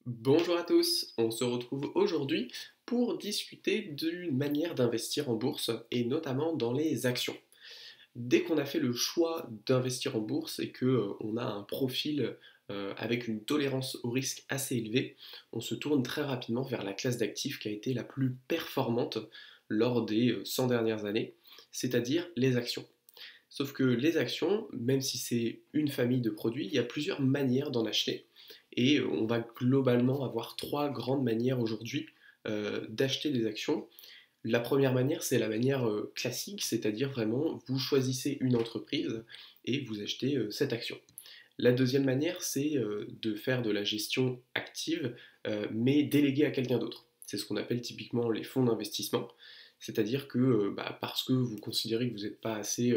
Bonjour à tous, on se retrouve aujourd'hui pour discuter d'une manière d'investir en bourse et notamment dans les actions. Dès qu'on a fait le choix d'investir en bourse et que on a un profil avec une tolérance au risque assez élevée, on se tourne très rapidement vers la classe d'actifs qui a été la plus performante lors des 100 dernières années, c'est-à-dire les actions. Sauf que les actions, même si c'est une famille de produits, il y a plusieurs manières d'en acheter. Et on va globalement avoir trois grandes manières aujourd'hui d'acheter des actions. La première manière, c'est la manière classique, c'est-à-dire vraiment, vous choisissez une entreprise et vous achetez cette action. La deuxième manière, c'est de faire de la gestion active, mais déléguée à quelqu'un d'autre. C'est ce qu'on appelle typiquement les fonds d'investissement. C'est-à-dire que parce que vous considérez que vous n'êtes pas assez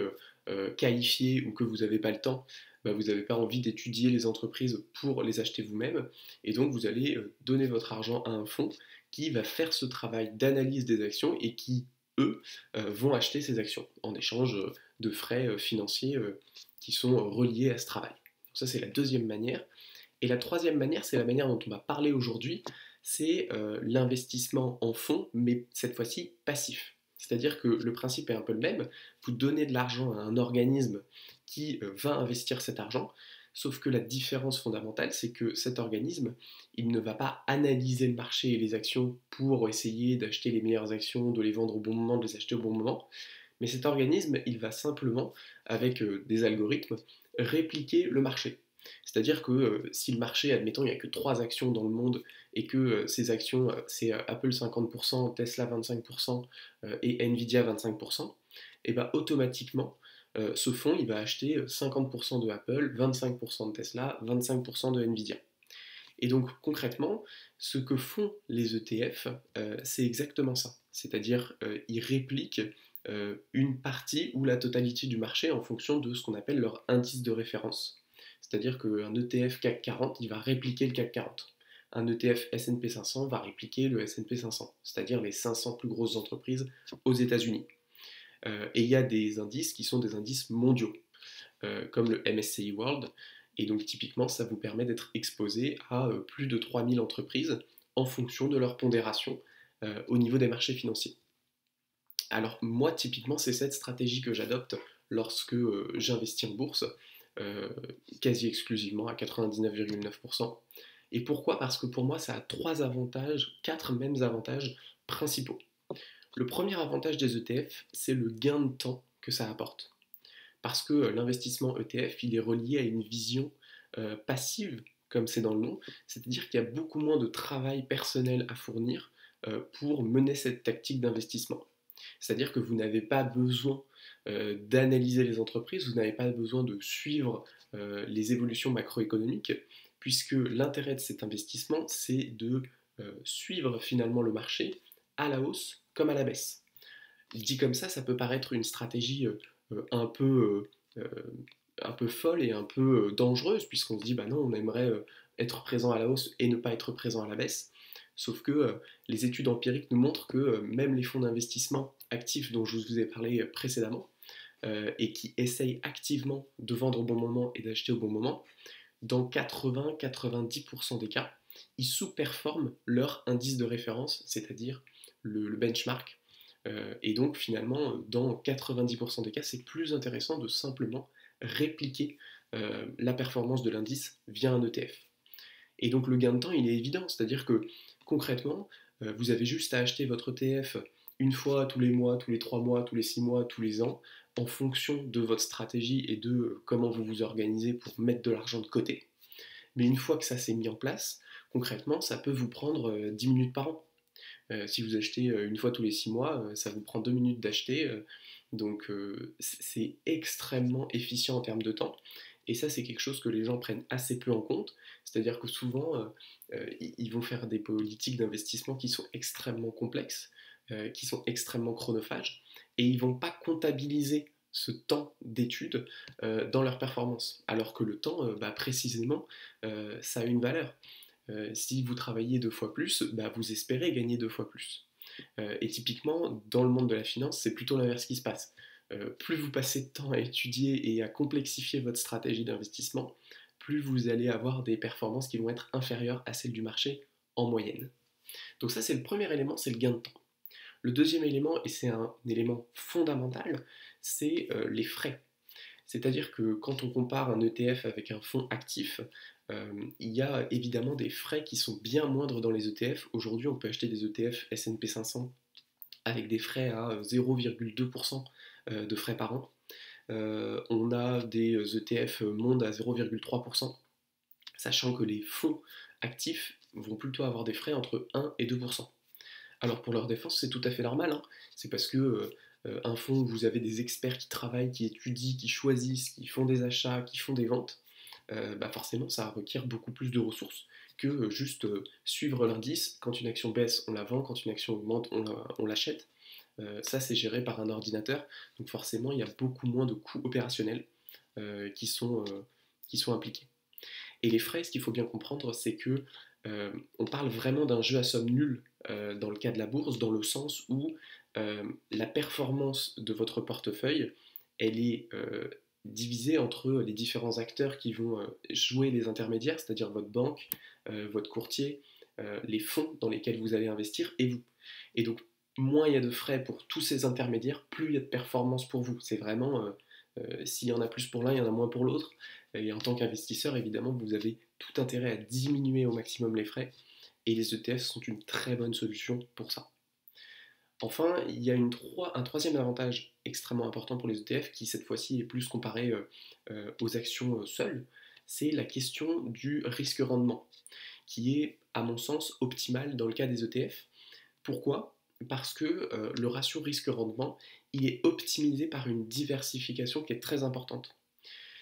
qualifié ou que vous n'avez pas le temps, vous n'avez pas envie d'étudier les entreprises pour les acheter vous-même. Et donc vous allez donner votre argent à un fonds qui va faire ce travail d'analyse des actions et qui, eux, vont acheter ces actions en échange de frais financiers qui sont reliés à ce travail. Ça, c'est la deuxième manière. Et la troisième manière, c'est la manière dont on va parler aujourd'hui, c'est l'investissement en fonds, mais cette fois-ci passif. C'est-à-dire que le principe est un peu le même. Vous donnez de l'argent à un organisme qui va investir cet argent, sauf que la différence fondamentale, c'est que cet organisme, il ne va pas analyser le marché et les actions pour essayer d'acheter les meilleures actions, de les vendre au bon moment, de les acheter au bon moment, mais cet organisme, il va simplement, avec des algorithmes, répliquer le marché. C'est-à-dire que si le marché, admettons, il n'y a que 3 actions dans le monde et que ces actions, c'est Apple 50%, Tesla 25% et Nvidia 25%, et bien automatiquement, ce fonds, il va acheter 50% de Apple, 25% de Tesla, 25% de Nvidia. Et donc concrètement, ce que font les ETF, c'est exactement ça. C'est-à-dire, ils répliquent une partie ou la totalité du marché en fonction de ce qu'on appelle leur indice de référence. C'est-à-dire qu'un ETF CAC 40, il va répliquer le CAC 40. Un ETF S&P 500 va répliquer le S&P 500, c'est-à-dire les 500 plus grosses entreprises aux États-Unis. Et il y a des indices qui sont des indices mondiaux, comme le MSCI World. Et donc typiquement, ça vous permet d'être exposé à plus de 3000 entreprises en fonction de leur pondération au niveau des marchés financiers. Alors moi, typiquement, c'est cette stratégie que j'adopte lorsque j'investis en bourse, euh, quasi exclusivement à 99,9%. Et pourquoi? Parce que pour moi, ça a trois avantages, quatre mêmes avantages principaux. Le premier avantage des ETF, c'est le gain de temps que ça apporte. Parce que l'investissement ETF, il est relié à une vision passive, comme c'est dans le nom, c'est-à-dire qu'il y a beaucoup moins de travail personnel à fournir pour mener cette tactique d'investissement. C'est-à-dire que vous n'avez pas besoin d'analyser les entreprises, vous n'avez pas besoin de suivre les évolutions macroéconomiques, puisque l'intérêt de cet investissement, c'est de suivre finalement le marché à la hausse comme à la baisse. Dit comme ça peut paraître une stratégie un peu, un peu folle et un peu dangereuse, puisqu'on se dit, bah non, on aimerait être présent à la hausse et ne pas être présent à la baisse. Sauf que les études empiriques nous montrent que même les fonds d'investissement actifs dont je vous ai parlé précédemment, et qui essayent activement de vendre au bon moment et d'acheter au bon moment, dans 80-90% des cas, ils sous-performent leur indice de référence, c'est-à-dire le benchmark. Et donc finalement, dans 90% des cas, c'est plus intéressant de simplement répliquer la performance de l'indice via un ETF. Et donc le gain de temps, il est évident, c'est-à-dire que concrètement, vous avez juste à acheter votre ETF une fois tous les mois, tous les 3 mois, tous les 6 mois, tous les ans, en fonction de votre stratégie et de comment vous vous organisez pour mettre de l'argent de côté. Mais une fois que ça s'est mis en place, concrètement, ça peut vous prendre 10 minutes par an. Si vous achetez une fois tous les 6 mois, ça vous prend 2 minutes d'acheter. Donc c'est extrêmement efficient en termes de temps. Et ça, c'est quelque chose que les gens prennent assez peu en compte. C'est-à-dire que souvent, ils vont faire des politiques d'investissement qui sont extrêmement complexes, qui sont extrêmement chronophages, et ils ne vont pas comptabiliser ce temps d'étude dans leur performance. Alors que le temps, précisément, ça a une valeur. Si vous travaillez deux fois plus, vous espérez gagner deux fois plus. Et typiquement, dans le monde de la finance, c'est plutôt l'inverse qui se passe. Plus vous passez de temps à étudier et à complexifier votre stratégie d'investissement, plus vous allez avoir des performances qui vont être inférieures à celles du marché en moyenne. Donc ça, c'est le premier élément, c'est le gain de temps. Le deuxième élément, et c'est un élément fondamental, c'est les frais. C'est-à-dire que quand on compare un ETF avec un fonds actif, il y a évidemment des frais qui sont bien moindres dans les ETF. Aujourd'hui, on peut acheter des ETF S&P 500 avec des frais à 0,2% de frais par an. On a des ETF monde à 0,3%, sachant que les fonds actifs vont plutôt avoir des frais entre 1 et 2%. Alors pour leur défense, c'est tout à fait normal, hein. C'est parce que un fonds où vous avez des experts qui travaillent, qui étudient, qui choisissent, qui font des achats, qui font des ventes, bah forcément ça requiert beaucoup plus de ressources que juste suivre l'indice. Quand une action baisse, on la vend, quand une action augmente, on l'achète. Ça c'est géré par un ordinateur, donc forcément il y a beaucoup moins de coûts opérationnels qui sont impliqués. Et les frais, ce qu'il faut bien comprendre, c'est que on parle vraiment d'un jeu à somme nulle dans le cas de la bourse, dans le sens où la performance de votre portefeuille, elle est divisée entre les différents acteurs qui vont jouer les intermédiaires, c'est-à-dire votre banque, votre courtier, les fonds dans lesquels vous allez investir et vous. Et donc, moins il y a de frais pour tous ces intermédiaires, plus il y a de performance pour vous. C'est vraiment, s'il y en a plus pour l'un, il y en a moins pour l'autre. Et en tant qu'investisseur, évidemment, vous avez tout intérêt à diminuer au maximum les frais. Et les ETF sont une très bonne solution pour ça. Enfin, il y a un troisième avantage extrêmement important pour les ETF qui cette fois-ci est plus comparé aux actions seules, c'est la question du risque-rendement, qui est à mon sens optimal dans le cas des ETF. Pourquoi? Parce que le ratio risque-rendement, il est optimisé par une diversification qui est très importante.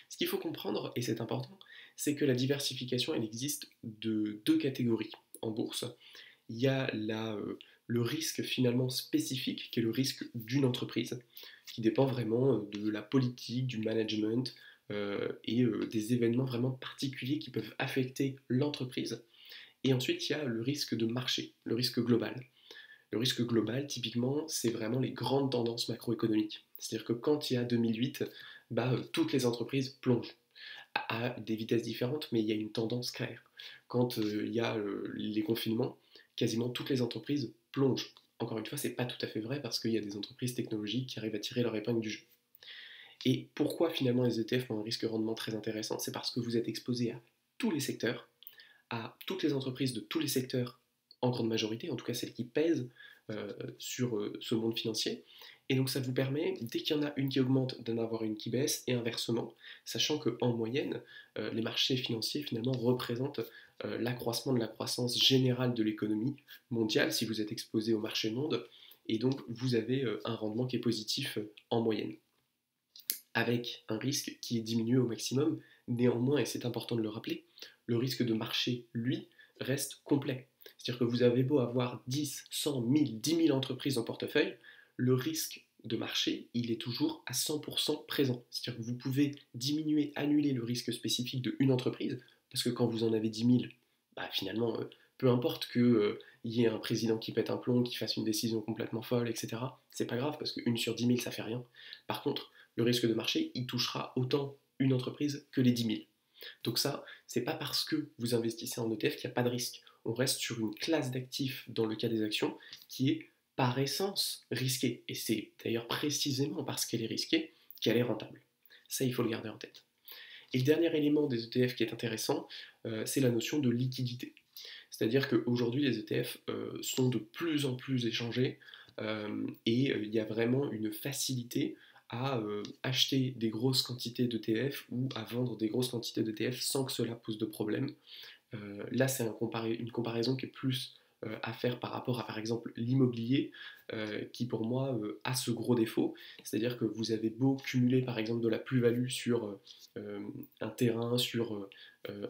Ce qu'il faut comprendre, et c'est important, c'est que la diversification, elle existe de deux catégories en bourse. Il y a le risque finalement spécifique, qui est le risque d'une entreprise, qui dépend vraiment de la politique, du management et des événements vraiment particuliers qui peuvent affecter l'entreprise. Et ensuite, il y a le risque de marché, le risque global. Le risque global, typiquement, c'est vraiment les grandes tendances macroéconomiques. C'est-à-dire que quand il y a 2008, toutes les entreprises plongent à des vitesses différentes, mais il y a une tendance claire. Quand il y a les confinements, quasiment toutes les entreprises plongent. Encore une fois, c'est pas tout à fait vrai parce qu'il y a des entreprises technologiques qui arrivent à tirer leur épingle du jeu. Et pourquoi finalement les ETF ont un risque rendement très intéressant? C'est parce que vous êtes exposé à tous les secteurs, à toutes les entreprises de tous les secteurs, en grande majorité, en tout cas celles qui pèsent sur ce monde financier. Et donc ça vous permet, dès qu'il y en a une qui augmente, d'en avoir une qui baisse, et inversement, sachant qu'en moyenne, les marchés financiers finalement représentent l'accroissement de la croissance générale de l'économie mondiale si vous êtes exposé au marché monde, et donc vous avez un rendement qui est positif en moyenne, avec un risque qui est diminué au maximum. Néanmoins, et c'est important de le rappeler, le risque de marché, lui, reste complet. C'est-à-dire que vous avez beau avoir 10, 100, 1000, 10 000 entreprises en portefeuille, le risque de marché, il est toujours à 100% présent. C'est-à-dire que vous pouvez diminuer, annuler le risque spécifique d'une entreprise, parce que quand vous en avez 10 000, finalement, peu importe qu'il y ait un président qui pète un plomb, qui fasse une décision complètement folle, etc., c'est pas grave, parce qu'une sur 10 000, ça fait rien. Par contre, le risque de marché, il touchera autant une entreprise que les 10 000. Donc ça, c'est pas parce que vous investissez en ETF qu'il n'y a pas de risque. On reste sur une classe d'actifs dans le cas des actions qui est par essence risquée. Et c'est d'ailleurs précisément parce qu'elle est risquée qu'elle est rentable. Ça, il faut le garder en tête. Et le dernier élément des ETF qui est intéressant, c'est la notion de liquidité. C'est-à-dire qu'aujourd'hui, les ETF sont de plus en plus échangés et il y a vraiment une facilité à acheter des grosses quantités d'ETF ou à vendre des grosses quantités d'ETF sans que cela pose de problème. Là, c'est une comparaison qui est plus à faire par rapport à, par exemple, l'immobilier, qui pour moi a ce gros défaut, c'est-à-dire que vous avez beau cumuler, par exemple, de la plus-value sur un terrain, sur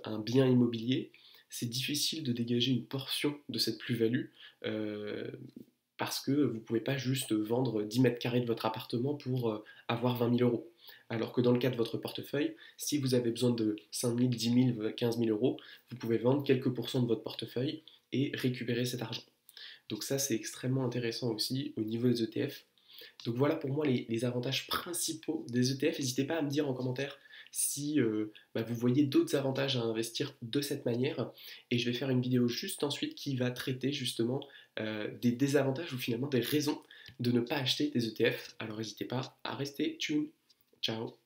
un bien immobilier, c'est difficile de dégager une portion de cette plus-value parce que vous ne pouvez pas juste vendre 10 mètres carrés de votre appartement pour avoir 20 000 euros. Alors que dans le cas de votre portefeuille, si vous avez besoin de 5 000, 10 000, 15 000 euros, vous pouvez vendre quelques pourcents de votre portefeuille et récupérer cet argent. Donc ça, c'est extrêmement intéressant aussi au niveau des ETF. Donc voilà pour moi les avantages principaux des ETF. N'hésitez pas à me dire en commentaire si vous voyez d'autres avantages à investir de cette manière. Et je vais faire une vidéo juste ensuite qui va traiter justement des désavantages ou finalement des raisons de ne pas acheter des ETF. Alors n'hésitez pas à rester tune. Ciao.